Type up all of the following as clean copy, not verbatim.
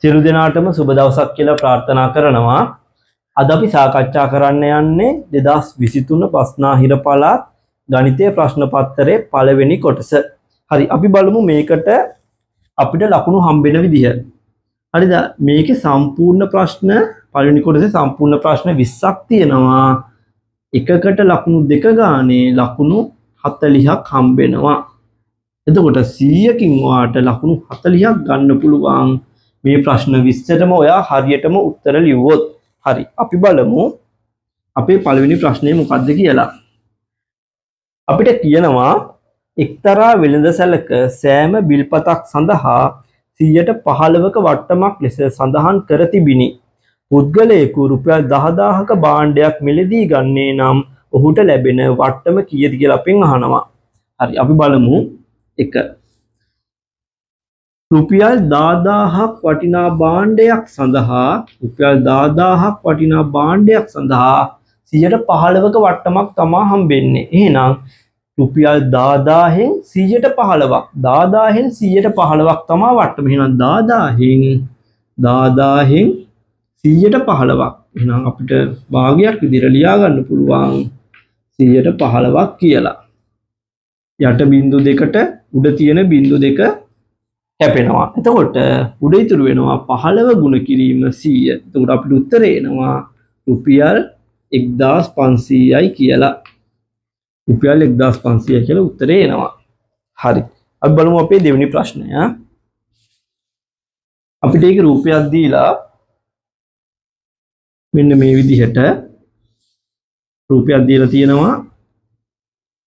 සියලු දෙනාටම සුබ දවසක් කියලා ප්‍රාර්ථනා කරනවා. අද අපි සාකච්ඡා කරන්න යන්නේ 2023 ප්‍රශ්නාහිර පළාත් ගණිතයේ ප්‍රශ්න පත්‍රයේ පළවෙනි කොටස. හරි, අපි බලමු මේකට අපිට ලකුණු හම්බෙන විදිහ. හරිද? මේකේ සම්පූර්ණ ප්‍රශ්න පළවෙනි කොටසේ සම්පූර්ණ ප්‍රශ්න 20ක් තියෙනවා. එකකට ලකුණු දෙක ගානේ ලකුණු 40ක් හම්බෙනවා. එතකොට 100කින් ඔයාට ලකුණු 40ක් ගන්න පුළුවන් මේ ප්‍රශ්න 20ටම ඔයා හරියටම උත්තර ලියුවොත්. හරි, අපි බලමු අපේ පළවෙනි ප්‍රශ්නේ මොකක්ද කියලා. අපිට කියනවා එක්තරා වෙළඳසැලක සෑම බිල්පතක් සඳහා 115ක වට්ටමක් ලෙස සඳහන් කර තිබිනි. පුද්ගලයෙකු රුපියල් 10000ක භාණ්ඩයක් මිලදී ගන්නේ නම් ඔහුට ලැබෙන වට්ටම කීයද කියලා අපෙන් අහනවා. හරි, අපි බලමු. 1. රුපියල් 10000ක් වටිනා භාණ්ඩයක් සඳහා රුපියල් 10000ක් වටිනා භාණ්ඩයක් සඳහා 115ක වට්ටමක් තමා හම්බෙන්නේ. එහෙනම් රුපියල් 10000න් 115ක් 10000න් 115ක් තමා වට්ටම. එහෙනම් 10000න් 115ක්. එහෙනම් අපිට භාගයක් විදිහට ලියා ගන්න පුළුවන් 115ක් කියලා. යට බිංදු දෙකට උඩ තියෙන බිංදු දෙක කැපෙනවා. එතකොට උඩ ඉතුරු වෙනවා 15 ගුණ කිරීම 100. එතකොට අපිට උත්තරේ එනවා රුපියල් 1500යි කියලා. රුපියල් 1500 කියලා උත්තරේ එනවා. හරි. අපි බලමු අපේ දෙවෙනි ප්‍රශ්නය. අපිට ඒක රූපයක් දීලා මෙන්න මේ විදිහට රූපයක් දීලා තියෙනවා.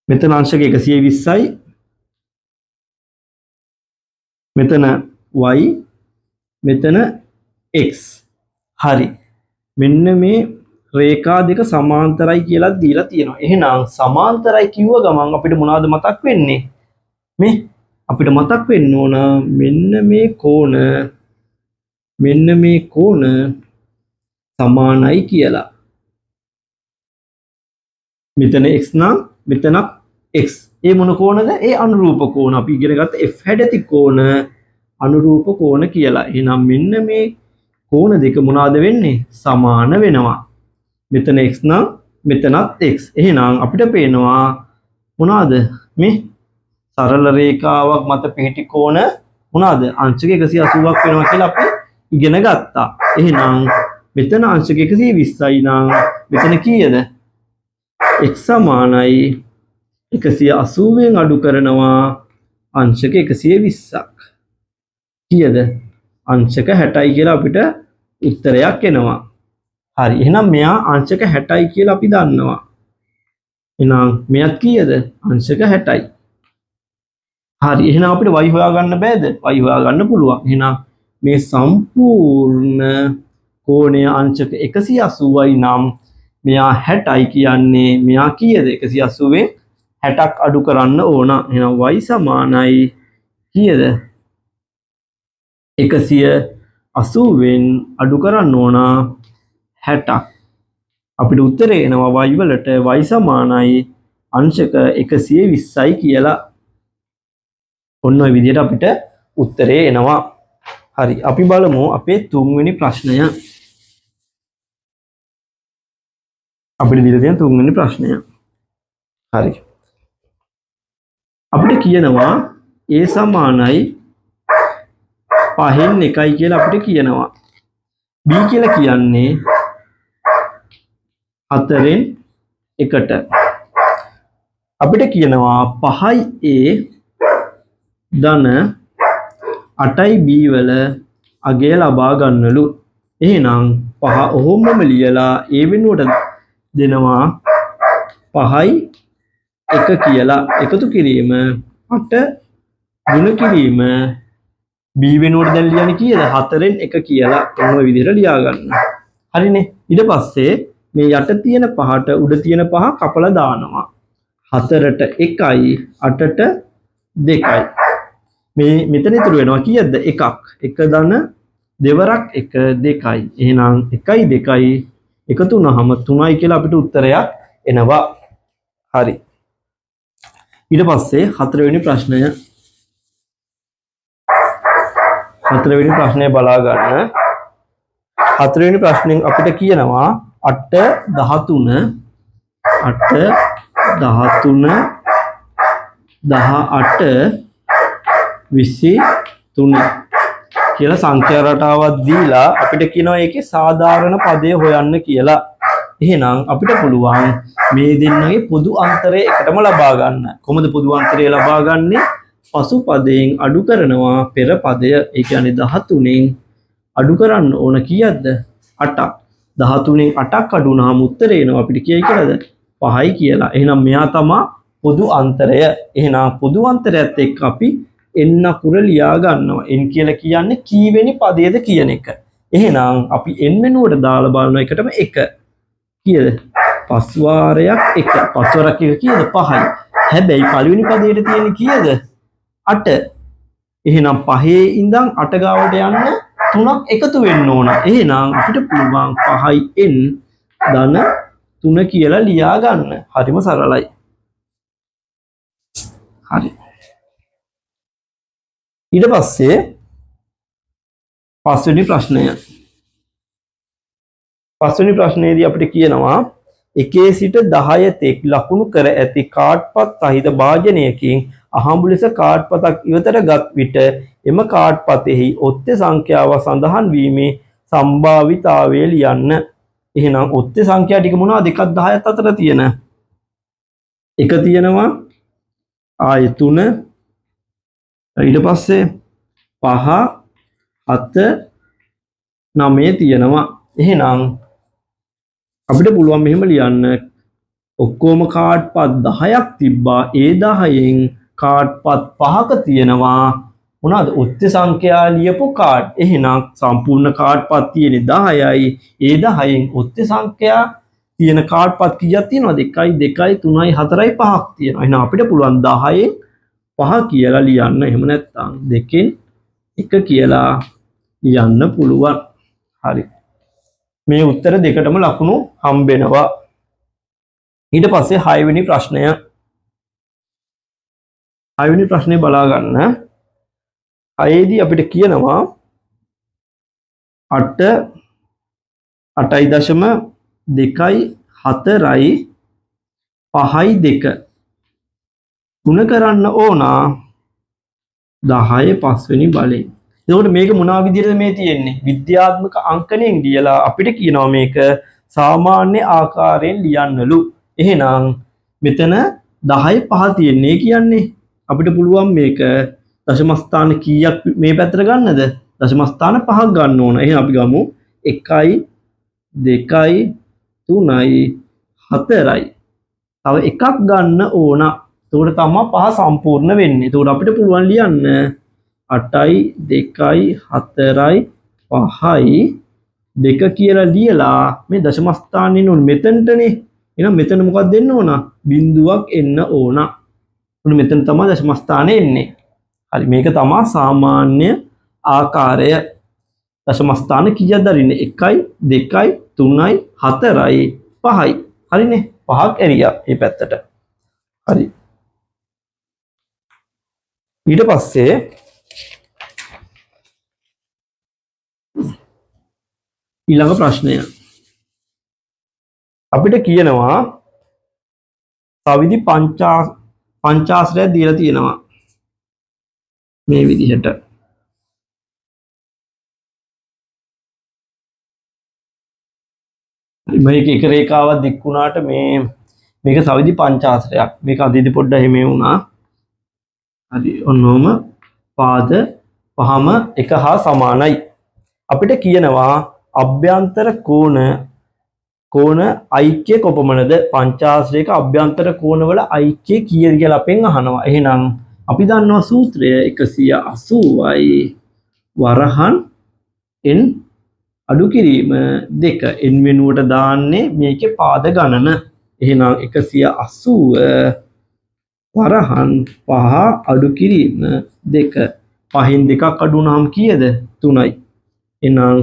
මෙතන අංශක 120යි. මෙතන y, මෙතන x. හරි. මෙන්න මේ රේඛා දෙක සමාන්තරයි කියලා දීලා තියෙනවා. එහෙනම් සමාන්තරයි කිව්ව ගමන් අපිට මොනවද මතක් වෙන්නේ? මේ අපිට මතක් වෙන්න ඕන මෙන්න මේ කෝණ සමානයි කියලා. මෙතන x නම් මෙතනක් x. ඒ මොන කෝණද? ඒ අනුරූප කෝණ. අපි ඉගෙන ගත්ත f හැඩති කෝණ අනුරූප කෝණ කියලා. එහෙනම් මෙන්න මේ කෝණ දෙක මොනවාද වෙන්නේ? සමාන වෙනවා. මෙතන x නම් මෙතනත් x. එහෙනම් අපිට පේනවා මොනවාද? මේ සරල රේඛාවක් මත පිහිටි කෝණ මොනවාද? අංශක 180ක් වෙනවා කියලා අපි ඉගෙන ගත්තා. එහෙනම් මෙතන අංශක 120යි නම් මෙතන කීයද? x සමානයි 180ෙන් අඩු කරනවා අංශක 120ක්. කීයද? අංශක 60යි කියලා අපිට උත්තරයක් එනවා. හරි, එහෙනම් මෙයා අංශක 60යි කියලා අපි දන්නවා. එහෙනම් මෙයත් කීයද? අංශක 60යි. හරි, එහෙනම් අපිට y හොයාගන්න බෑද? y හොයාගන්න පුළුවන්. එහෙනම් මේ සම්පූර්ණ කෝණය අංශක 180යි නම් මෙයා 60යි කියන්නේ මෙයා කීයද? 180ෙන් 60ක් අඩු කරන්න ඕන. එහෙනම් y සමානයි කීයද? 180ෙන් අඩු කරන්න ඕන 60ක්. අපිට උත්තරේ එනවා y වලට y සමානයි අංශක 120යි කියලා. ඔන්න ඔය විදිහට අපිට උත්තරේ එනවා. හරි, අපි බලමු අපේ තුන්වෙනි ප්‍රශ්නය. අපිට දීලා තියෙන තුන්වෙනි ප්‍රශ්නය. හරි. අපිට කියනවා a සමානයි 5න් 1යි කියලා අපිට කියනවා. b කියලා කියන්නේ 4න් 1ට. අපිට කියනවා 5යි a ධන 8යි b වල අගය ලබා ගන්නලු. එහෙනම් 5 ඔහොමම ලියලා a වෙනුවට දෙනවා 5යි 1 කියලා. එකතු කිරීම 8 ගුණ කිරීම b වෙනුවට දැන් ලියන්නේ කීයද? 4න් 1 කියලා. ඔන්න ඔය විදිහට ලියා ගන්න. හරිනේ. ඊට පස්සේ මේ යට තියෙන 5ට උඩ තියෙන 5 කපලා දානවා. 4ට 1යි 8ට 2යි. මේ මෙතන ඉතුරු වෙනවා කීයද? 1ක්. 1 ධන දෙවරක් 1 2යි. එහෙනම් 1යි 2යි එකතු වුණාම 3යි කියලා අපිට උත්තරයක් එනවා. හරි. ඊට පස්සේ හතරවෙනි ප්‍රශ්නය. හතරවෙනි ප්‍රශ්නය බලා ගන්න. හතරවෙනි ප්‍රශ්නෙන් අපිට කියනවා 8 13 8 13 18 23 කියලා සංඛ්‍යා රටාවක් දීලා අපිට කියනවා ඒකේ සාධාරණ පදය හොයන්න කියලා. එහෙනම් අපිට පුළුවන් මේ දෙන්නගේ පොදු අන්තරය එකටම ලබා ගන්න. කොහොමද පොදු අන්තරය ලබා ගන්නේ? පසු පදයෙන් අඩු කරනවා පෙර පදය. ඒ කියන්නේ 13න් අඩු කරන්න ඕන කීයක්ද? 8ක්. 13න් 8ක් අඩු වුණාම උත්තරේ එනවා අපිට කීයයි කියලාද? 5යි කියලා. එහෙනම් මෙයා තමයි පොදු අන්තරය. එහෙනම් පොදු අන්තරයත් එක්ක අපි n අකුර ලියා ගන්නවා. n කියලා කියන්නේ කීවෙනි පදයේද කියන එක. එහෙනම් අපි n වෙනුවට දාලා බලන එකටම 1. කීයද? පස් වාරයක් 1. පස් වාරයක් 1 කීයද? 5යි. හැබැයි පළවෙනි පදයට තියෙන්නේ කීයද? 8. එහෙනම් 5 ඉඳන් 8 ගාවට යන්න 3ක් එකතු වෙන්න ඕන. එහෙනම් අපිට පුළුවන් 5යි n ධන 3 කියලා ලියා ගන්න. හරිම සරලයි. හරි. ඊට පස්සේ පස්වෙනි ප්‍රශ්නය. පස්වෙනි ප්‍රශ්නයේදී අපිට කියනවා 1 සිට 10 තෙක් ලකුණු කර ඇති කාඩ්පත් සහිත භාජනයකින් අහඹු ලෙස කාඩ්පතක් ඉවතට ගත් විට එම කාඩ්පතෙහි ඔත්තේ සංඛ්‍යාව සඳහන් වීමේ සම්භාවිතාවය ලියන්න. එහෙනම් ඔත්තේ සංඛ්‍යා ටික මොනවද? 1ක් 10ක් අතර තියෙන. 1 තියෙනවා, ආයෙ 3, ඊට පස්සේ 5, 7, 9 තියෙනවා. එහෙනම් අපිට පුළුවන් මෙහෙම ලියන්න. ඔක්කොම කාඩ්පත් 10ක් තිබ්බා. ඒ 10න් කාඩ්පත් 5ක තියෙනවා මොනවාද? ඔත්තේ සංඛ්‍යා ලියපු කාඩ්. එහෙනම් සම්පූර්ණ කාඩ්පත් තියෙන්නේ 10යි. ඒ 10න් ඔත්තේ සංඛ්‍යා තියෙන කාඩ්පත් කීයක් තියෙනවද? 1යි 2යි 3යි 4යි 5ක් තියෙනවා. එහෙනම් අපිට පුළුවන් 10න් 5 කියලා ලියන්න. එහෙම නැත්නම් 2න් 1 කියලා ලියන්න පුළුවන්. හරි. මේ උත්තර දෙකටම ලකුණු හම්බෙනවා. ඊට පස්සේ 6 වෙනි ප්‍රශ්නය. 6 වෙනි ප්‍රශ්නේ බලා ගන්න. 6ේදී අපිට කියනවා 8 8.2යි 4යි 5යි 2 ගුණ කරන්න ඕන 10 5වෙනි බලයෙන්. එතකොට මේක මොනවා විදිහටද මේ තියෙන්නේ? විද්‍යාත්මක අංකණයෙන් ලියලා අපිට කියනවා මේක සාමාන්‍ය ආකාරයෙන් ලියන්නලු. එහෙනම් මෙතන 10 5 තියෙන්නේ කියන්නේ අපිට පුළුවන් මේක දශම ස්ථාන කීයක් මේ පැත්තට ගන්නද? දශම ස්ථාන 5ක් ගන්න ඕන. එහෙනම් අපි ගමු 1යි 2යි 3යි 4යි. තව එකක් ගන්න ඕන. එතකොට තමයි 5 සම්පූර්ණ වෙන්නේ. එතකොට අපිට පුළුවන් ලියන්න 8යි 2යි 4යි 5යි 2 කියලා ලියලා මේ දශම ස්ථානේ නුන මෙතනටනේ. එහෙනම් මෙතන මොකක්ද දෙන්න ඕන? බිඳුවක් එන්න ඕන. උනේ මෙතන තමයි දශම ස්ථානේ එන්නේ. හරි, මේක තමයි සාමාන්‍ය ආකාරය. දශම ස්ථාන කීයක්ද අරින්නේ? 1යි 2යි 3යි 4යි 5යි. හරිනේ, 5ක් එරියා මේ පැත්තට. හරි. ඊට පස්සේ ඊළඟ ප්‍රශ්නය. අපිට කියනවා සවිදි පංචාශ්‍රය දීලා තියෙනවා මේ විදිහට. මේක එක රේඛාවක් දික් වුණාට මේක සවිදි පංචාශ්‍රයක්. මේක අදීදි පොඩ්ඩක් එහෙම වුණා. හරි, ඔන්නෝම පාද පහම එක හා සමානයි. අපිට කියනවා අභ්‍යන්තර කෝණ ඓක්‍ය කොපමණද? පංචාශ්‍රයක අභ්‍යන්තර කෝණවල ඓක්‍ය කීයද කියලා අපෙන් අහනවා. එහෙනම් අපි දන්නවා සූත්‍රය 180යි වරහන් n අඩු කිරීම 2. n වෙනුවට දාන්නේ මේකේ පාද ගණන. එහෙනම් 180 වරහන් 5 අඩු කිරීම 2. 5න් 2ක් අඩු වුණාම කීයද? 3යි. එහෙනම්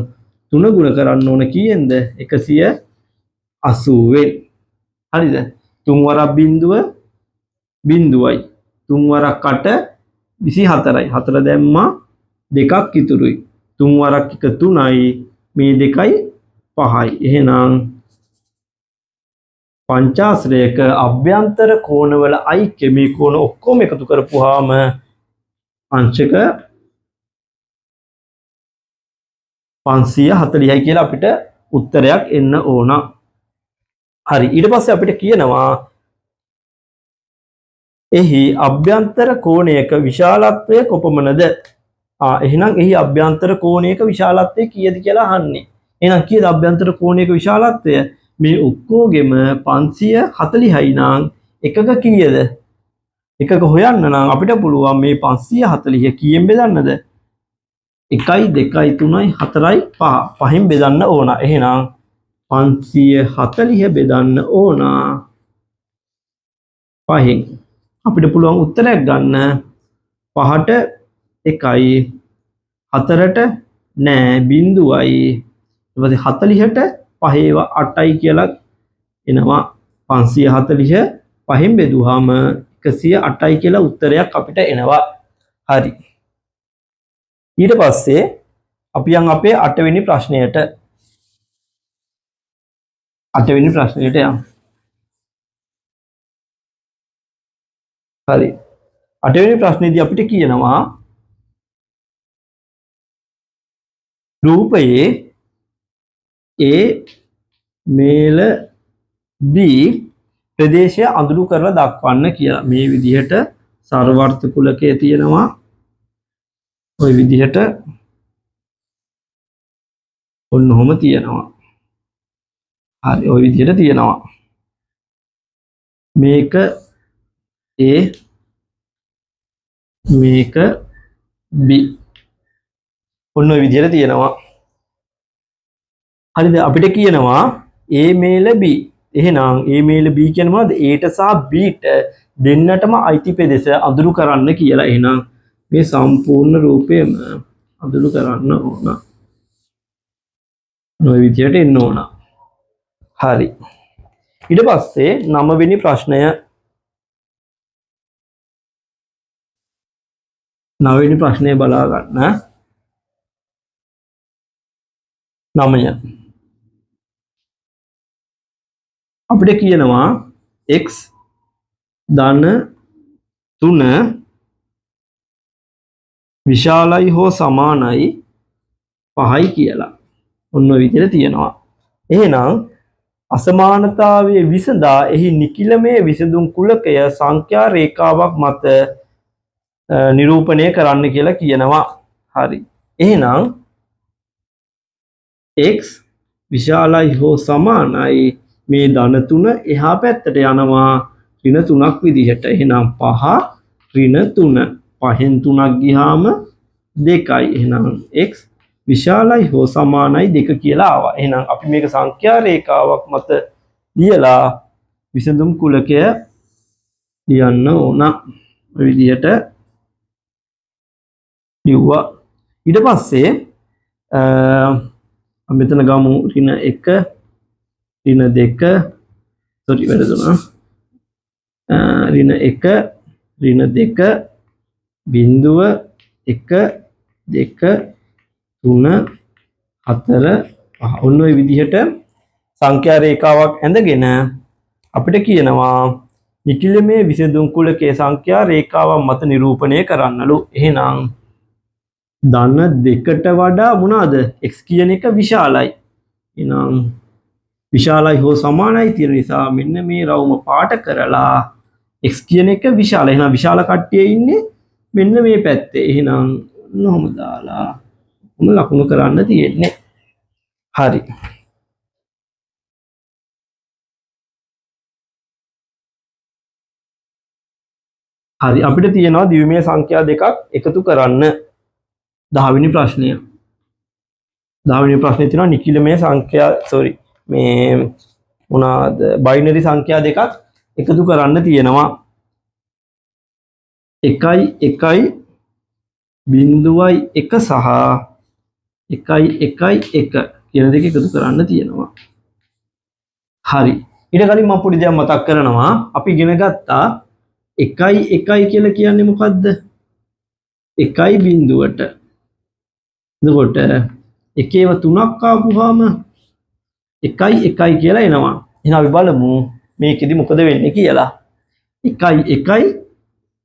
3 ගුණ කරන්න ඕන කීයෙන්ද? 180 වෙන්. හරිද? 3 වරක් බිඳුව බිඳුවයි. 3 වරක් 8 24යි. 4 දැම්මා දෙකක් ඉතුරුයි. 3 වරක් 1 3යි. මේ දෙකයි 5යි. එහෙනම් පංචාශ්‍රයක අභ්‍යන්තර කෝණවල අයික්‍ය මේ කෝණ ඔක්කොම එකතු කරපුවාම අංශක 540යි කියලා අපිට උත්තරයක් එන්න ඕන. හරි. ඊට පස්සේ අපිට කියනවා එහි අභ්‍යන්තර කෝණයක විශාලත්වය කොපමණද? එහෙනම් එහි අභ්‍යන්තර කෝණයක විශාලත්වය කීයද කියලා අහන්නේ. එහෙනම් කීයද අභ්‍යන්තර කෝණයක විශාලත්වය? මේ ඔක්කොගෙම 540යි නම් එකක කීයද? එකක හොයන්න නම් අපිට පුළුවන් මේ 540 කීයෙන් බෙදන්නද? 1යි 2යි 3යි 4යි 5. පහෙන් බෙදන්න ඕන. එහෙනම් 540 බෙදන්න ඕන 5න්. අපිට පුළුවන් උත්තරයක් ගන්න 5ට 1යි 4ට නෑ 0යි ඊට පස්සේ 40ට 5 8යි කියලා එනවා. 540 5න් බෙදුවාම 108යි කියලා උත්තරයක් අපිට එනවා. හරි. ඊට පස්සේ අපි යන් අපේ 8 වෙනි ප්‍රශ්නයට. 8 වෙනි ප්‍රශ්නයට යමු. හරි. 8 වෙනි ප්‍රශ්නේදී අපිට කියනවා රූපයේ A මේල B ප්‍රදේශය අඳුරු කරලා දක්වන්න කියලා. මේ විදිහට සර්වර්ථකුලකයේ තියෙනවා. ওই විදිහට ඔන්නෝම තියෙනවා. හරි. ওই විදිහට තියෙනවා. මේක A මේක B. ඔන්න ඔය විදිහට තියෙනවා. හරිද? අපිට කියනවා A මේල B. එහෙනම් A මේල B කියන්නේ මොනවද? A ට සහ B ට දෙන්නටම අයිති ප්‍රදේශ අඳුරු කරන්න කියලා. එහෙනම් මේ සම්පූර්ණ රූපයම අඳුරු කරන්න ඕන. ඔය විදිහට එන්න ඕන. හරි. ඊට පස්සේ 9 වෙනි ප්‍රශ්නය. 9 වෙනි ප්‍රශ්නේ බලා ගන්න. 9. අපිට කියනවා x ධන 3 විශාලයි හෝ සමානයි 5යි කියලා. ඔන්න ඔය විදිහට තියෙනවා. එහෙනම් අසමානතාවයේ විසඳා එහි නිකිලමේ විසඳුම් කුලකය සංඛ්‍යා රේඛාවක් මත නිරූපණය කරන්න කියලා කියනවා. හරි. එහෙනම් x විශාලයි හෝ සමානයි මේ ධන 3 එහා පැත්තට යනවා ඍණ 3ක් විදිහට. එහෙනම් 5 ඍණ 3. 5න් 3ක් ගියාම 2යි. එහෙනම් x විශාලයි හෝ සමානයි 2 කියලා ආවා. එහෙනම් අපි මේක සංඛ්‍යා රේඛාවක් මත ලියලා විසඳුම් කුලකය ලියන්න ඕන. ඔය විදිහට ලිව්වා. ඊට පස්සේ මෙතන ගමු ඍණ 1 ඍණ 2 සෝරි වැරදුනා. ඍණ 1 ඍණ 2 බිංදුව 1 2 3 4 5. ඔන්න ඔය විදිහට සංඛ්‍යා රේඛාවක් ඇඳගෙන අපිට කියනවා නිකිලමේ විසඳුම් කුලකයේ සංඛ්‍යා රේඛාවක් මත නිරූපණය කරන්නලු. එහෙනම් ධන 2ට වඩා මොනවාද x කියන එක විශාලයි. එහෙනම් විශාලයි හෝ සමානයි තියෙන නිසා මෙන්න මේ රවුම පාට කරලා x කියන එක විශාලයි. එහෙනම් විශාල කට්ටිය ඉන්නේ මෙන්න මේ පැත්තේ. එහෙනම් ඔන්නෝම දාලා ලකුණු කරන්න තියෙන්නේ. හරි. හරි. අපිට තියෙනවා ද්විමය සංඛ්‍යා දෙකක් එකතු කරන්න. 10 වෙනි ප්‍රශ්නය. 10 වෙනි ප්‍රශ්නේ තියෙනවා නිකිලමය සංඛ්‍යා මේ මොනවාද බයිනරි සංඛ්‍යා දෙකක් එකතු කරන්න තියෙනවා. 1යි 1යි 0යි 1 සහ 1යි 1යි 1 කියන දෙක එකතු කරන්න තියෙනවා. හරි. ඊට කලින් මම පොඩි දෙයක් මතක් කරනවා. අපි ඉගෙන ගත්තා 1යි 1යි කියලා කියන්නේ මොකද්ද? 1යි බිංදුවට එතකොට එකේව 3ක් ආපුවාම 1යි 1යි කියලා එනවා. එහෙනම් අපි බලමු මේකෙදි මොකද වෙන්නේ කියලා. 1යි 1යි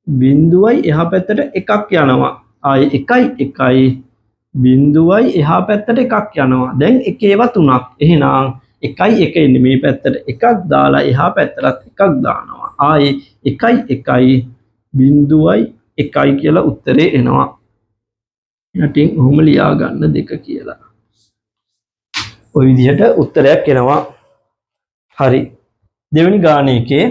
බිඳුවයි එහා පැත්තට එකක් යනවා. ආයේ 1යි 1යි බිඳුවයි එහා පැත්තට එකක් යනවා. දැන් එකේව 3ක්. එහෙනම් 1යි 1 ඉන්නේ මේ පැත්තට එකක් දාලා එහා පැත්තටත් එකක් දානවා. ආයේ 1යි 1යි බිඳුවයි 1යි කියලා උත්තරේ එනවා. යටින් ඔහොම ලියා ගන්න 2 කියලා. ওই විදිහට උත්තරයක් එනවා. හරි. දෙවෙනි ගාන එකේ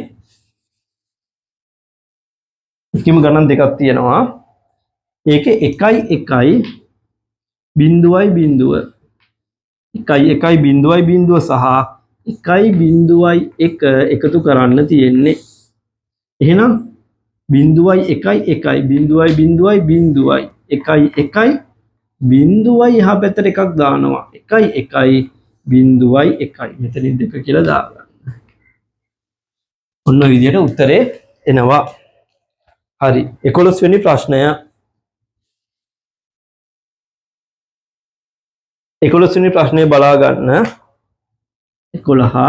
කිම ගණන් දෙකක් තියෙනවා. ඒකේ 1යි 1යි බිඳුවයි බිඳුව 1යි 1යි බිඳුවයි බිඳුව සහ 1යි බිඳුවයි 1 එකතු කරන්න තියෙන්නේ. එහෙනම් බිඳුවයි 1යි 1යි බිඳුවයි බිඳුවයි බිඳුවයි 1යි 1යි බිඳුවයි එහා පැත්තට එකක් දානවා. 1යි 1යි බිඳුවයි 1යි මෙතනින් 2 කියලා දාගන්න. ඔන්න විදිහට උත්තරේ එනවා. හරි. 11 වෙනි ප්‍රශ්නය. 11 වෙනි ප්‍රශ්නේ බලා ගන්න. 11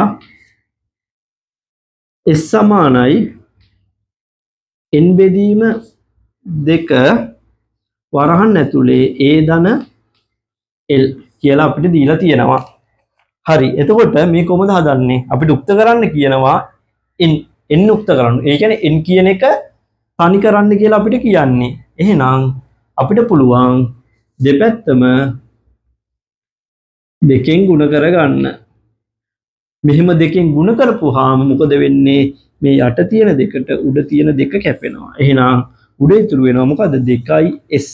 S සමානයි n බෙදීම 2 වරහන් ඇතුලේ a ධන l කියලා අපිට දීලා තියෙනවා. හරි. එතකොට මේ කොහොමද හදන්නේ? අපිට උක්ත කරන්න කියනවා n උක්ත කරන්න. ඒ කියන්නේ n කියන එක තනි කරන්න කියලා අපිට කියන්නේ. එහෙනම් අපිට පුළුවන් දෙපැත්තම දෙකෙන් ගුණ කරගන්න. මෙහෙම දෙකෙන් ගුණ කරපුවාම මොකද වෙන්නේ? මේ යට තියෙන දෙකට උඩ තියෙන දෙක කැපෙනවා. එහෙනම් උඩ ඉතුරු වෙනවා මොකද? 2s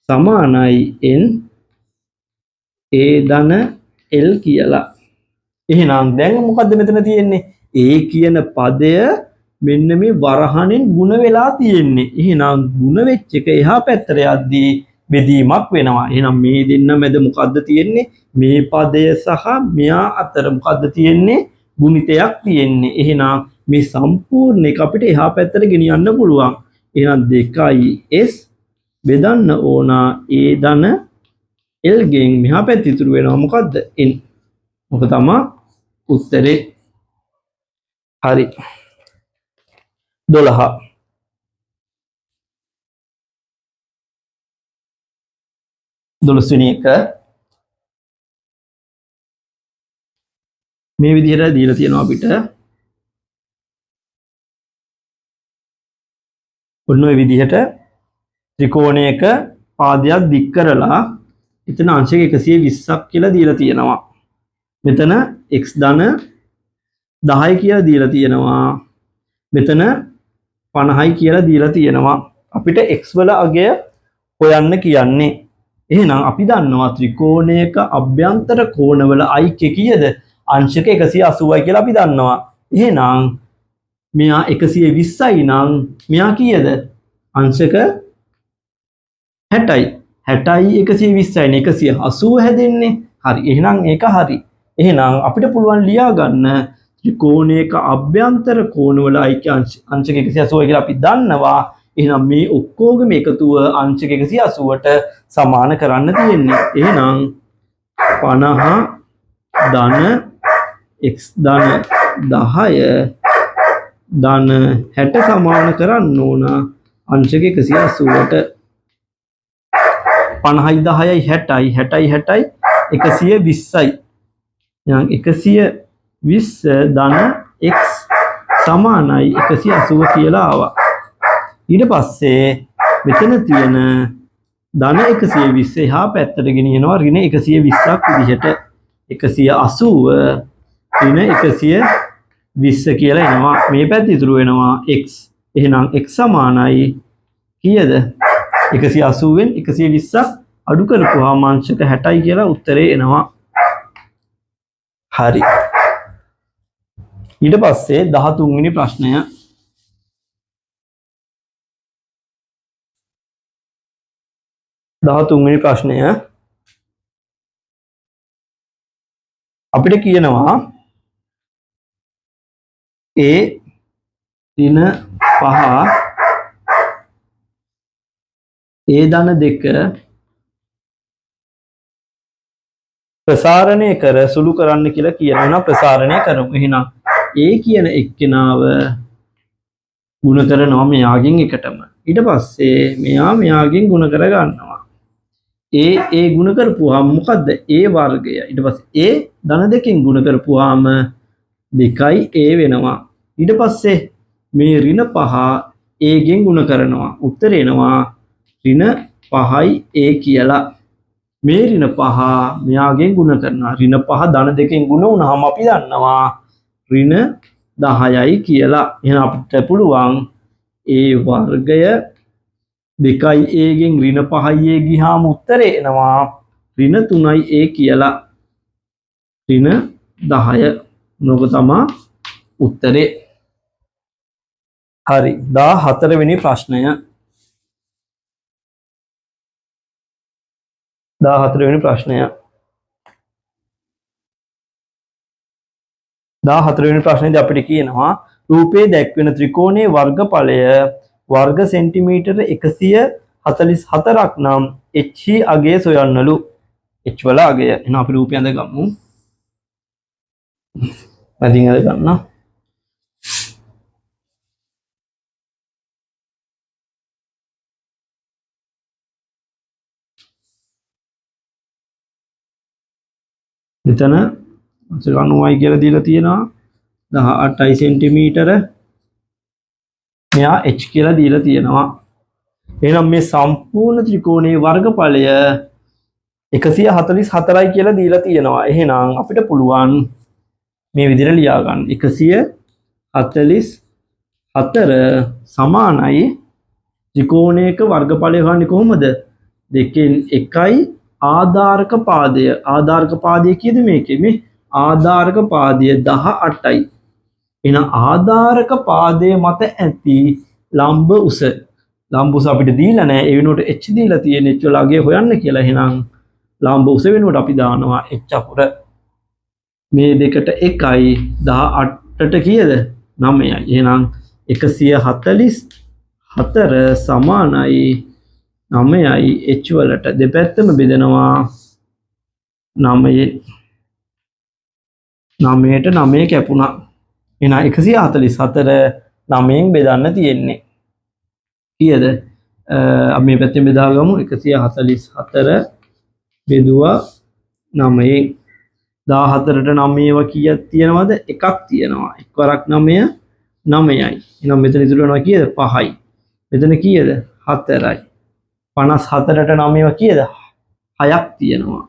සමානයි n a ධන l කියලා. එහෙනම් දැන් මොකද්ද මෙතන තියෙන්නේ? a කියන පදය මෙන්න මේ වරහණෙන් ಗುಣ වෙලා තියෙන්නේ. එහෙනම් ಗುಣ වෙච්ච එක එහා පැත්තට යද්දී බෙදීමක් වෙනවා. එහෙනම් මේ දෙන්න මැද මොකද්ද තියෙන්නේ? මේ පදය සහ මෙයා අතර මොකද්ද තියෙන්නේ? ගුණිතයක් තියෙන්නේ. එහෙනම් මේ සම්පූර්ණ එක අපිට එහා පැත්තට ගෙනියන්න පුළුවන්. එහෙනම් 2s බෙදන්න ඕන a ධන l ගෙන් මෙහා පැත්ත ඉතුරු වෙනවා මොකද්ද? n. මොක තමයි උත්තරේ. හරි. 12 වෙනි එක මේ විදිහට දීලා තියෙනවා අපිට. ඔන්න ඔය විදිහට ත්‍රිකෝණයක පාදයක් දික් කරලා එතන අංශක 120ක් කියලා දීලා තියෙනවා. මෙතන x ධන 10 කියලා දීලා තියෙනවා. මෙතන 50යි කියලා දීලා තියෙනවා. අපිට x වල අගය හොයන්න කියන්නේ. එහෙනම් අපි දන්නවා ත්‍රිකෝණයක අභ්‍යන්තර කෝණවල i කීයද? අංශක 180යි කියලා අපි දන්නවා. එහෙනම් මෙයා 120යි නම් මෙයා කීයද? අංශක 60යි. 60යි 120යි නේ 180 හැදෙන්නේ. හරි. එහෙනම් ඒක හරි. එහෙනම් අපිට පුළුවන් ලියා ගන්න ත්‍රිකෝණයක අභ්‍යන්තර කෝණවල i අංශක 180යි කියලා අපි දන්නවා. එහෙනම් මේ ඔක්කොගේම එකතුව අංශක 180ට සමාන කරන්න තියෙන්නේ. එහෙනම් 50 ධන x ධන 10 ධන 60 සමාන කරන්න ඕන අංශක 180ට. 50යි 10යි 60යි 60යි 60යි 120යි. එහෙනම් 120 ධන x සමානයි 180 කියලා ආවා. ඊට පස්සේ මෙතන තියෙන ධන 120 එහා පැත්තට ගෙනියනවා ඍණ 120ක් විදිහට. 180 ඍණ 120 කියලා එනවා. මේ පැත්ත ඉතුරු වෙනවා x. එහෙනම් x සමානයි කීයද? 180 වෙන් 120ක් අඩු කරපුවාම අංශක 60යි කියලා උත්තරේ එනවා. හරි. ඊට පස්සේ 13 වෙනි ප්‍රශ්නය. අපිට කියනවා a ඍණ 5 a ධන 2 ප්‍රසාරණය කර සුළු කරන්න කියලා කියනවා. ප්‍රසාරණය කරමු. එහෙනම් A කියන එක්කෙනාව ಗುಣ කරනවා මෙයාගෙන් එකටම. ඊට පස්සේ මෙයාගෙන් ಗುಣ කර ගන්නවා. ඒ ಗುಣ කරපුවාම මොකද්ද? A වර්ගය. ඊට පස්සේ A ධන දෙකෙන් ಗುಣ කරපුවාම 2A වෙනවා. ඊට පස්සේ මේ ඍණ 5 A ගෙන් ಗುಣ කරනවා. උත්තර එනවා ඍණ 5යි A කියලා. මේ ඍණ 5 මෙයාගෙන් ಗುಣ කරනවා. ඍණ 5 ධන දෙකෙන් ಗುಣ වුණාම අපි දන්නවා ඍණ 10යි කියලා. එහෙනම් අපිට පුළුවන් A වර්ගය 2A ගෙන් ඍණ 5A ගියාම උත්තරේ එනවා ඍණ 3A කියලා. ඍණ 10. නෝක තමයි උත්තරේ. හරි. 14 වෙනි ප්‍රශ්නය. 14 වෙනි ප්‍රශ්නය. 14 වෙනි ප්‍රශ්නේදී අපිට කියනවා රූපයේ දැක්වෙන ත්‍රිකෝණයේ වර්ගඵලය වර්ග සෙන්ටිමීටර 144ක් නම් h අගය සොයන්නලු. h වල අගය. එහෙනම් අපි රූපය අඳ ගමු. මැදින් අඳ ගන්න. මෙතන 90යි කියලා දීලා තියෙනවා. 18යි සෙන්ටිමීටර. මෙයා h කියලා දීලා තියෙනවා. එහෙනම් මේ සම්පූර්ණ ත්‍රිකෝණයේ වර්ගඵලය 144යි කියලා දීලා තියෙනවා. එහෙනම් අපිට පුළුවන් මේ විදිහට ලියා ගන්න. 144 සමානයි ත්‍රිකෝණයක වර්ගඵලය හොයන්නේ කොහොමද? දෙකෙන් එකයි ආධාරක පාදය. ආධාරක පාදය කීයද මේකේ? මේ ආධාරක පාදය 18යි. එහෙනම් ආධාරක පාදයේ මත ඇති ලම්බ උස. ලම්බ උස අපිට දීලා නැහැ. ඒ වෙනුවට h දීලා තියෙන h වල අගය හොයන්න කියලා. එහෙනම් ලම්බ උස වෙනුවට අපි දානවා h අකුර. මේ දෙකට 1යි 18ට කීයද? 9යි. එහෙනම් 144 සමානයි 9යි h වලට දෙපැත්තම බෙදනවා 9යි. 9ට 9 කැපුණා. එහෙනම් 144 9න් බෙදන්න තියෙන්නේ. කීයද? අපි මේ පැත්තෙන් බෙදාගමු. 144 බෙදුවා 9න් 14ට 9ව කීයක් තියෙනවද? එකක් තියෙනවා. 1 වරක් 9 9යි. එහෙනම් මෙතන ඉතුරු වෙනවා කීයද? 5යි. මෙතන කීයද? 4යි. 54ට 9ව කීයද? 6ක් තියෙනවා.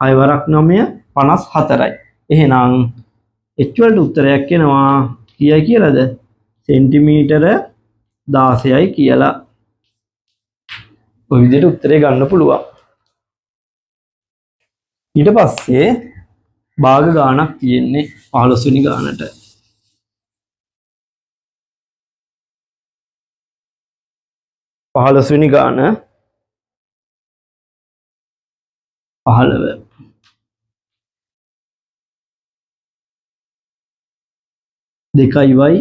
6 වරක් 9 54යි. එහෙනම් h වලට උත්තරයක් එනවා කීයයි කියලාද? සෙන්ටිමීටර 16යි කියලා. ඔය විදිහට උත්තරේ ගන්න පුළුවන්. ඊට පස්සේ භාග ගාණක් තියෙන්නේ 15 වෙනි ගාණට. 15 වෙනි ගාණ 15 2y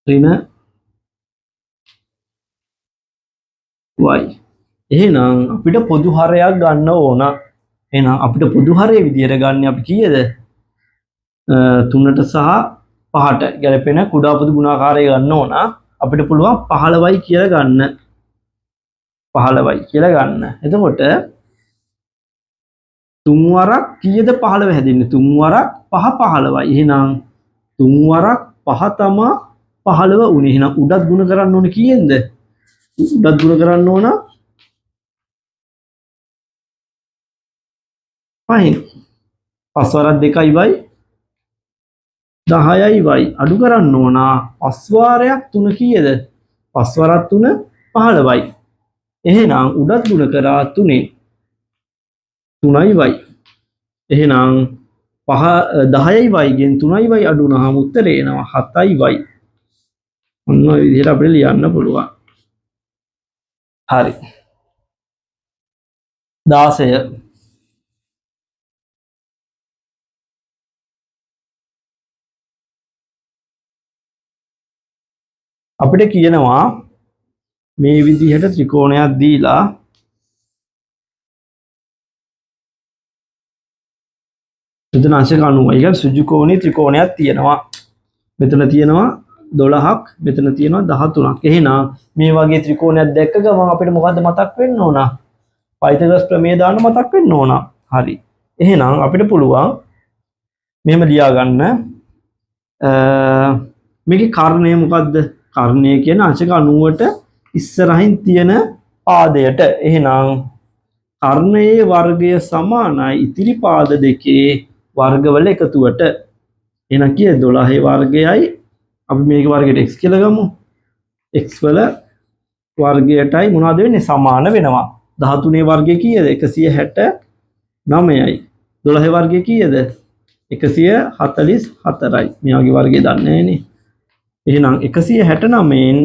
ඍණ y. එහෙනම් අපිට පොදු හරයක් ගන්න ඕන. එහෙනම් අපිට පොදු හරයේ විදියට ගන්න අපි කීයද? 3ට සහ 5ට ගැලපෙන කුඩා පොදු ගුණාකාරය ගන්න ඕන. අපිට පුළුවන් 15යි කියලා ගන්න. 15යි කියලා ගන්න. එතකොට 3 වරක් කීයද 15 හැදෙන්නේ? 3 වරක් 5 15යි. එහෙනම් 3 වරක් 5 තමයි 15 උනේ. එහෙනම් උඩත් ගුණ කරන්න ඕනේ කීයෙන්ද? උඩත් ගුණ කරන්න ඕන 5න්. 5 වරක් 2යි y 10යි y අඩු කරන්න ඕන 5 වාරයක් 3 කීයද? 5 වරක් 3 15යි. එහෙනම් උඩත් ගුණ කරා 3න් 3යි y. එහෙනම් 10යි y ගෙන් 3යි y අඩු වුණාම උත්තරේ එනවා 7යි y. ඔන්න ඔය විදිහට අපිට ලියන්න පුළුවන්. හරි. 16 අපිට කියනවා මේ විදිහට ත්‍රිකෝණයක් දීලා මෙතන අංශක 90. ඒ කියන්නේ සුජු කෝණී ත්‍රිකෝණයක් තියෙනවා. මෙතන තියෙනවා 12ක්, මෙතන තියෙනවා 13ක්. එහෙනම් මේ වගේ ත්‍රිකෝණයක් දැක්ක ගමන් අපිට මොකද්ද මතක් වෙන්න ඕන? පයිතගොරස් ප්‍රමේය දාන්න මතක් වෙන්න ඕන. හරි. එහෙනම් අපිට පුළුවන් මෙහෙම ලියා ගන්න. මේකේ කර්ණය මොකද්ද? කර්ණය කියන අංශක 90ට ඉස්සරහින් තියෙන පාදයට. එහෙනම් කර්ණයේ වර්ගය සමානයි ඉතිරි පාද දෙකේ වර්ගවල එකතුවට. එහෙනම් කිය 12 වර්ගයයි අපි මේක වර්ගයට x කියලා ගමු. x වල වර්ගයටයි මොනවද වෙන්නේ? සමාන වෙනවා. 13 වර්ගය කීයද? 169යි. 12 වර්ගය කීයද? 144යි. මේ වගේ වර්ගය දන්නේ නැහනේ. එහෙනම් 169න්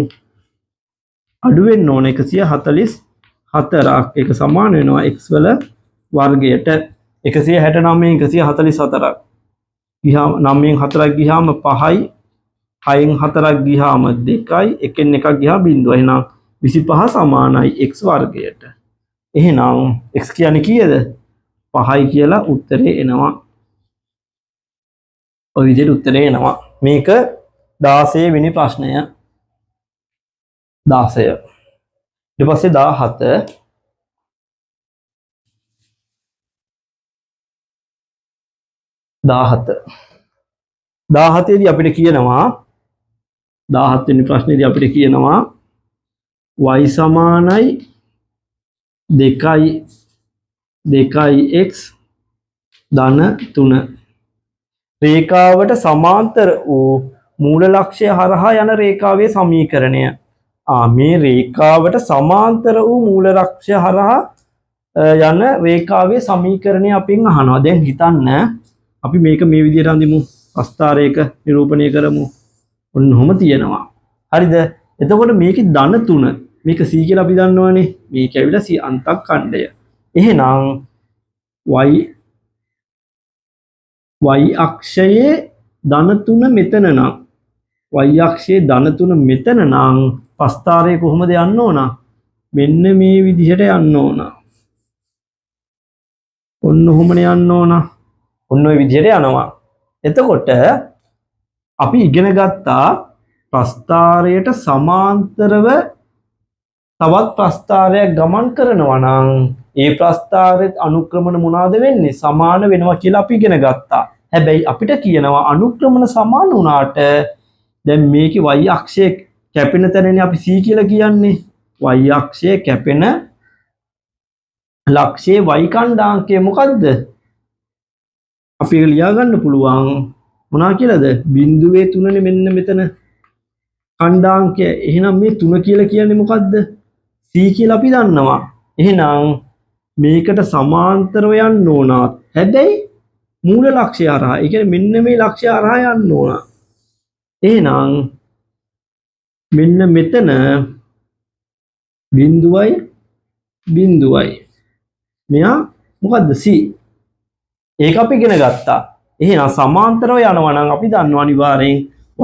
අඩු වෙන්න ඕන 144ක්. ඒක සමාන වෙනවා x වල වර්ගයට. 169න් 144ක් ගියාම 9න් 4ක් ගියාම 5යි, 6න් 4ක් ගියාම 2යි, 1න් 1ක් ගියාම 0. එහෙනම් 25 සමානයි x වර්ගයට. එහෙනම් x කියන්නේ කීයද? 5යි කියලා උත්තරේ එනවා. ඔය විදිහට උත්තරේ එනවා. මේක 16 වෙනි ප්‍රශ්නය. 16. ඊට පස්සේ 17. 17 දී අපිට කියනවා 17 වෙනි ප්‍රශ්නේදී අපිට කියනවා y සමානයි 2x ධන 3 රේඛාවට සමාන්තර වූ මූල ලක්ෂ්‍ය හරහා යන රේඛාවේ සමීකරණය. මේ රේඛාවට සමාන්තර වූ මූල ලක්ෂ්‍ය හරහා යන රේඛාවේ සමීකරණය අපෙන් අහනවා. දැන් හිතන්න අපි මේක මේ විදිහට අඳිමු. අස්තරයක නිරූපණය කරමු. ඔන්නෝම තියෙනවා. හරිද? එතකොට මේකේ ධන 3 මේක c කියලා අපි දන්නවනේ. මේක ඇවිල්ලා c අන්තක් ඛණ්ඩය. එහෙනම් y අක්ෂයේ ධන 3 මෙතන නම් y අක්ෂයේ ධන 3 මෙතන නම් පස්තරය කොහොමද යන්න ඕන? මෙන්න මේ විදිහට යන්න ඕන. ඔන්න ඔහොමනේ යන්න ඕන. ඔන්න ඔය විදිහට යනවා. එතකොට අපි ඉගෙන ගත්තා ප්‍රස්ථාරයට සමාන්තරව තවත් ප්‍රස්ථාරයක් ගමන් කරනවා නම් ඒ ප්‍රස්ථාරෙත් අනුක්‍රමණ මොනවාද වෙන්නේ? සමාන වෙනවා කියලා අපි ඉගෙන ගත්තා. හැබැයි අපිට කියනවා අනුක්‍රමණ සමාන වුණාට දැන් මේකේ y අක්ෂයේ කැපෙන තැනනේ අපි c කියලා කියන්නේ. y අක්ෂයේ කැපෙන ලක්ෂයේ y කණ්ඩාංකය මොකද්ද? අපි ඒක ලියා ගන්න පුළුවන් මොනවා කියලාද? බිඳුවේ 3නේ මෙන්න මෙතන කණ්ඩාංකය. එහෙනම් මේ 3 කියලා කියන්නේ මොකද්ද? c කියලා අපි දන්නවා. එහෙනම් මේකට සමාන්තරව යන්න ඕන. හැබැයි මූල ලක්ෂ්‍ය හරහා. ඒ කියන්නේ මෙන්න මේ ලක්ෂ්‍ය හරහා යන්න ඕන. එහෙනම් මෙන්න මෙතන බිඳුවයි. මෙයා මොකද්ද? c. ඒක අපි ඉගෙන ගත්තා. එහෙනම් සමාන්තරව යනවා නම් අපි දන්නවා අනිවාර්යෙන්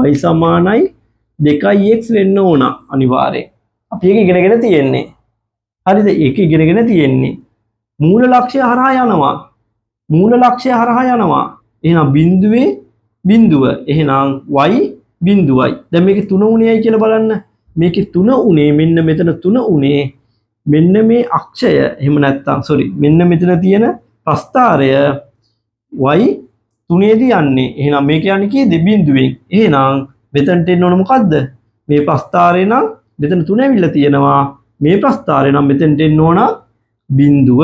y සමානයි 2x වෙන්න ඕන අනිවාර්යෙන්. අපි ඒක ඉගෙනගෙන තියෙන්නේ. හරිද? ඒක ඉගෙනගෙන තියෙන්නේ. මූල ලක්ෂ්‍ය හරහා යනවා. එහෙනම් බිඳුව. එහෙනම් y බිඳුවයි. දැන් මේකේ 3 උණේයි කියලා බලන්න. මේකේ 3 උණේ මෙන්න මෙතන 3 උණේ මෙන්න මේ අක්ෂය. එහෙම නැත්නම් මෙන්න මෙතන තියෙන ප්‍රස්ථාරය y 3ේදී යන්නේ. එහෙනම් මේක යන්නේ කීයද? බිඳුවෙන්. එහෙනම් මෙතනට එන්න ඕන මොකද්ද? මේ ප්‍රස්ථාරය නම් මෙතන 3 ඇවිල්ලා තියෙනවා. මේ ප්‍රස්ථාරය නම් මෙතනට එන්න ඕන බිඳුව.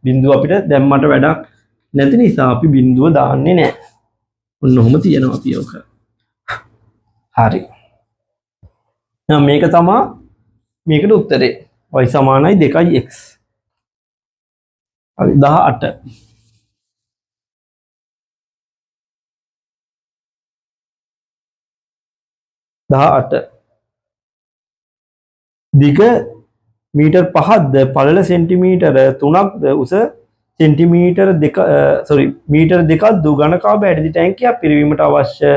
බිඳුව අපිට දැම්මට වැඩක් නැති නිසා අපි බිඳුව දාන්නේ නැහැ. ඔන්න ඔහොම තියෙනවා අපි ඔක. හරි. එහෙනම් මේක තමයි මේකට උත්තරේ. y සමානයි 2x. හරි 18. දිග මීටර් 5ක්ද පළල සෙන්ටිමීටර 3ක්ද උස සෙන්ටිමීටර 2 මීටර 2ක් දු ඝනකාභ ඇටදි ටැංකියක් පිරවීමට අවශ්‍ය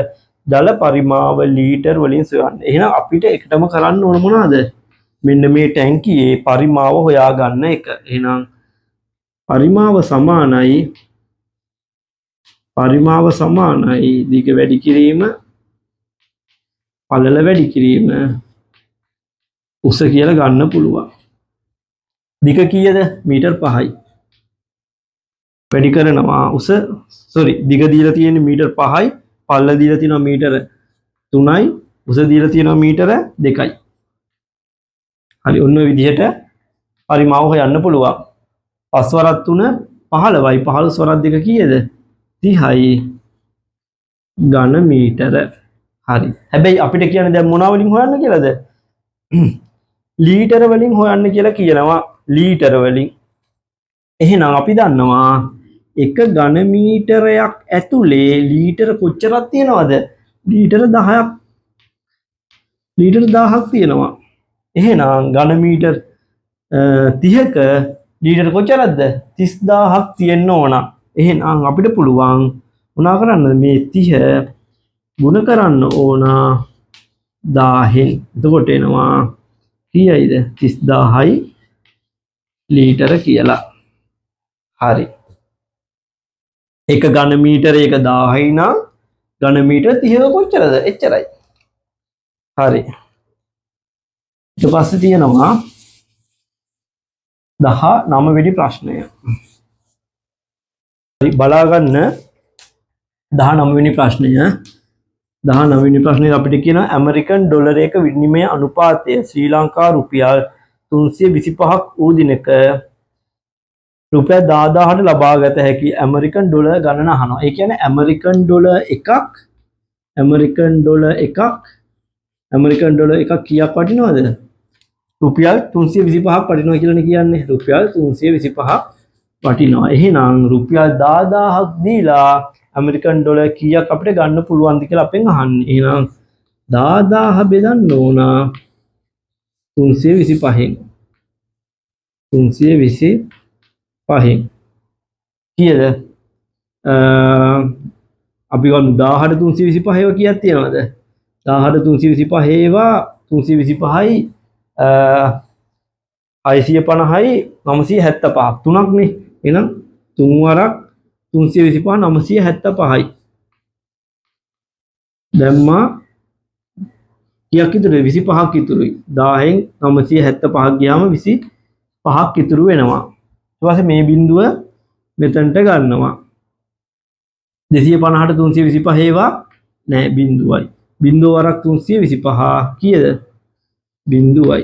ජල පරිමාව ලීටර් වලින් සොයන්න. එහෙනම් අපිට එකටම කරන්න ඕන මොනවාද? මෙන්න මේ ටැංකියේ පරිමාව හොයාගන්න එක. එහෙනම් පරිමාව සමානයි පරිමාව සමානයි දිග වැඩි කිරීම පළල වැඩි කිරීම උස කියලා ගන්න පුළුවන්. දිග කීයද? මීටර් 5යි. වැඩි කරනවා උස දිග දීලා තියෙන්නේ මීටර් 5යි, පළල දීලා තියෙනවා මීටර් 3යි, උස දීලා තියෙනවා මීටර 2යි. හරි ඔන්න ඔය විදිහට පරිමාව හොයන්න පුළුවන්. 5 වරක් 3 15යි, 15 වරක් 2 කීයද? 30යි ඝන මීටර. හරි. හැබැයි අපිට කියන්නේ දැන් මොනවා වලින් හොයන්න කියලාද? ලීටර වලින් හොයන්න කියලා කියනවා. ලීටර වලින්. එහෙනම් අපි දන්නවා එක ඝන මීටරයක් ඇතුලේ ලීටර කොච්චරක් තියෙනවද? ලීටර 10ක්. ලීටර 1000ක් තියෙනවා. එහෙනම් ඝන මීටර 30ක ලීටර කොච්චරද? 30000ක් තියෙන්න ඕන. එහෙනම් අපිට පුළුවන් මොනා කරන්න මේ 30 ගුණ කරන්න ඕන 1000න්. එතකොට එනවා කීයයිද? 30000යි ලීටර කියලා. හරි. එක ඝන මීටර එක 1000යි නම් ඝන මීටර 30ක කොච්චරද? එච්චරයි. හරි. ඊට පස්සේ තියෙනවා 19 වෙනි ප්‍රශ්නය. හරි බලා ගන්න 19 වෙනි ප්‍රශ්නය. 19 වෙනි ප්‍රශ්නේ අපිට කියනවා ඇමරිකන් ඩොලරයක විනිමය අනුපාතය ශ්‍රී ලංකා රුපියල් 325ක් වූ දිනක රුපියල් 10000ට ලබාගත හැකි ඇමරිකන් ඩොලර් ගණන අහනවා. ඒ කියන්නේ ඇමරිකන් ඩොලර් එකක් කීයක් වටිනවද? රුපියල් 325ක් වටිනවා කියලානේ කියන්නේ. රුපියල් 325ක් වටිනවා. එහෙනම් රුපියල් 10000ක් දීලා ඇමරිකන් ඩොලර් කීයක් අපිට ගන්න පුළුවන්ද කියලා අපෙන් අහන්නේ. එහෙනම් 10000 බෙදන්න ඕන 325න්. 325න් කීයද? අපි ගමු 1000ට 325 ඒවා කීයක් තියෙනවද? 1000ට 325 ඒවා 325යි 650යි 975ක් තුනක්නේ. එහෙනම් 3 වරක් 325 975යි. දැම්මා කීයක් ඉතුරුද? 25ක් ඉතුරුයි. 1000න් 975ක් ගියාම 25ක් ඉතුරු වෙනවා. ඊට පස්සේ මේ බිඳුව මෙතනට ගන්නවා. 250ට 325 ඒවා නෑ බිඳුවයි. බිඳුව වරක් 325 කීයද? බිඳුවයි.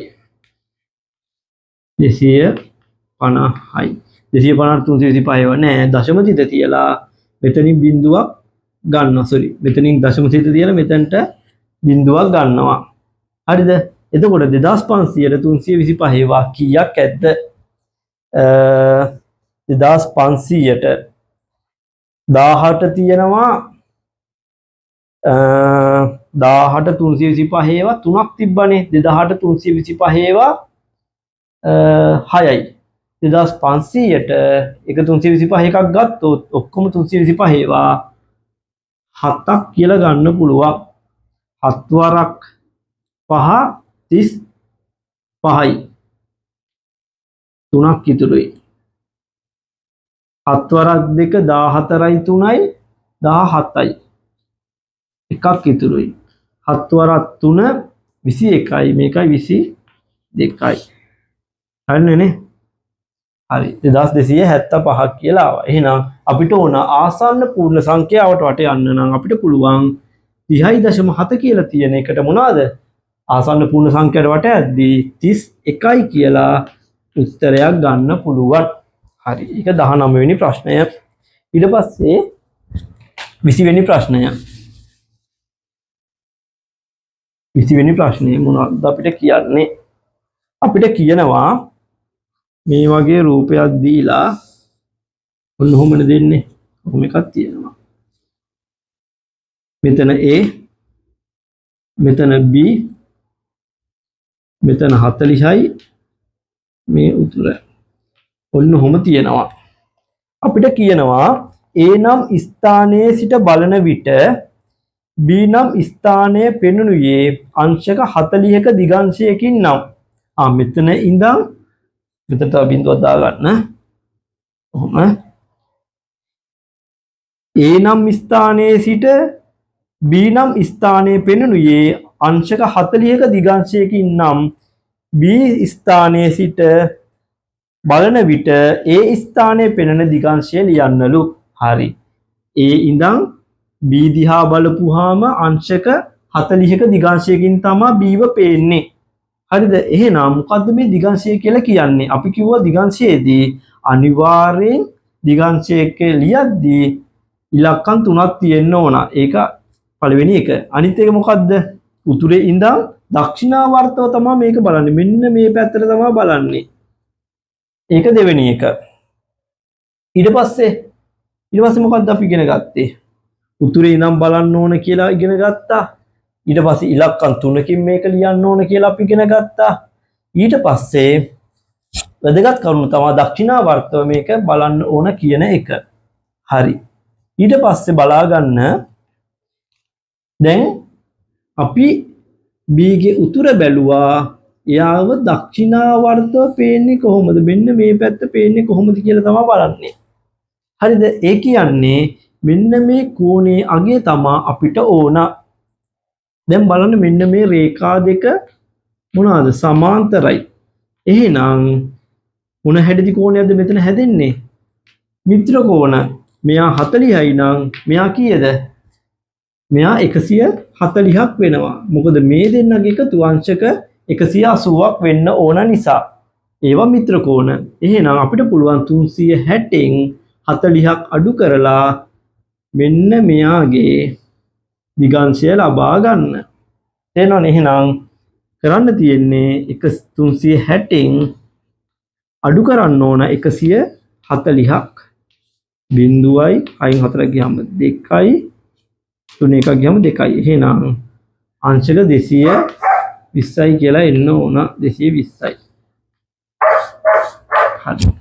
250යි. 250ට 325 ඒවා නෑ දශම තිත තියලා මෙතනින් බිඳුවක් ගන්නවා. මෙතනින් දශම තිත තියලා මෙතනට බිඳුවක් ගන්නවා. හරිද? එතකොට 2500ට 325 ඒවා කීයක් ඇද්ද? 2500ට 1000ට තියෙනවා 1000ට 325 ඒවා 3ක් තිබ්බනේ. 2000ට 325 ඒවා 6යි. 2500ට එක 325 එකක් ගත්තොත් ඔක්කොම 325 ඒවා 7ක් කියලා ගන්න පුළුවන්. 7 වරක් 5 35යි. 3ක් ඉතුරුයි. 7 වරක් 2 14යි 3යි 17යි. එකක් ඉතුරුයි. 7 වරක් 3 21යි මේකයි 22යි. හරිනේ. හරි 2275ක් කියලා ආවා. එහෙනම් අපිට ඕන ආසන්න පූර්ණ සංඛ්‍යාවට වට යන්න නම් අපිට පුළුවන් 30.7 කියලා තියෙන එකට මොනවාද? ආසන්න පූර්ණ සංඛ්‍යාවට වට යද්දී 31යි කියලා උත්තරයක් ගන්න පුළුවන්. හරි. ඒක 19 වෙනි ප්‍රශ්නය. ඊට පස්සේ 20 වෙනි ප්‍රශ්නය. 20 වෙනි ප්‍රශ්නේ මොනවද අපිට කියන්නේ? අපිට කියනවා මේ වගේ රූපයක් දීලා ඔන්න ඔහොමනේ දෙන්නේ. ඔහොම එකක් තියෙනවා. මෙතන A, මෙතන B, මෙතන 40යි මේ උතුර. ඔන්න ඔහොම තියෙනවා. අපිට කියනවා A නම් ස්ථානයේ සිට බලන විට B නම් ස්ථානයේ පෙනුනුයේ අංශක 40ක දිගංශයකින් නම් මෙතන ඉඳන් මෙතනට බිඳුවක් දාගන්න. ඔහොම A නම් ස්ථානයේ සිට B නම් ස්ථානයේ පෙනුනුයේ අංශක 40ක දිගංශයකින් නම් B ස්ථානයේ සිට බලන විට A ස්ථානයේ පෙනෙන දිගංශය ලියන්නලු. හරි. A ඉඳන් B දිහා බලපුවාම අංශක 40ක දිගංශයකින් තමයි B ව පේන්නේ. හරිද? එහෙනම් මොකද්ද මේ දිගංශය කියලා කියන්නේ? අපි කිව්වා දිගංශයේදී අනිවාර්යෙන් දිගංශයක ලියද්දී ඉලක්කම් 3ක් තියෙන්න ඕන. ඒක පළවෙනි එක. අනිත් එක මොකද්ද? උතුරේ ඉඳන් දක්ෂිණාවර්තව තමයි මේක බලන්නේ. මෙන්න මේ පැත්තට තමයි බලන්නේ. ඒක දෙවෙනි එක. ඊට පස්සේ මොකද්ද අපි ඉගෙන ගත්තේ? උතුරේ ඉඳන් බලන්න ඕන කියලා ඉගෙන ගත්තා. ඊට පස්සේ ඉලක්කම් 3කින් මේක ලියන්න ඕන කියලා අපි ඉගෙන ගත්තා. ඊට පස්සේ වැදගත් කරුණ තමයි දක්ෂිණාවර්තව මේක බලන්න ඕන කියන එක. හරි. ඊට පස්සේ බලා ගන්න දැන් අපි B ගේ උතුර බැලුවා. එයාව දක්ෂිණාවර්තව පේන්නේ කොහොමද? මෙන්න මේ පැත්ත පේන්නේ කොහොමද කියලා තමයි බලන්නේ. හරිද? ඒ කියන්නේ මෙන්න මේ කෝණයේ අගය තමයි අපිට ඕන. දැන් බලන්න මෙන්න මේ රේඛා දෙක මොනවාද? සමාන්තරයි. එහෙනම් මොන හැඩදි කෝණයක්ද මෙතන හැදෙන්නේ? මිත්‍ර කෝණ. මෙයා 40යි නම් මෙයා කීයද? මෙයා 140ක් වෙනවා. මොකද මේ දෙන්නගේ එකතු අංශක 180ක් වෙන්න ඕන නිසා. ඒවා මිත්‍ර කෝණ. එහෙනම් අපිට පුළුවන් 360න් 40ක් අඩු කරලා මෙන්න මෙයාගේ දිගංශය ලබා ගන්න. තේරෙනවනේ? එහෙනම් කරන්න තියෙන්නේ 360න් අඩු කරන්න ඕන 140ක්. බිඳුවයි අයින් 4ක් ගියාම 2යි 3 එකක් ගියාම 2යි. එහෙනම් අංශක 220යි කියලා එන්න ඕන. 220යි. හරි.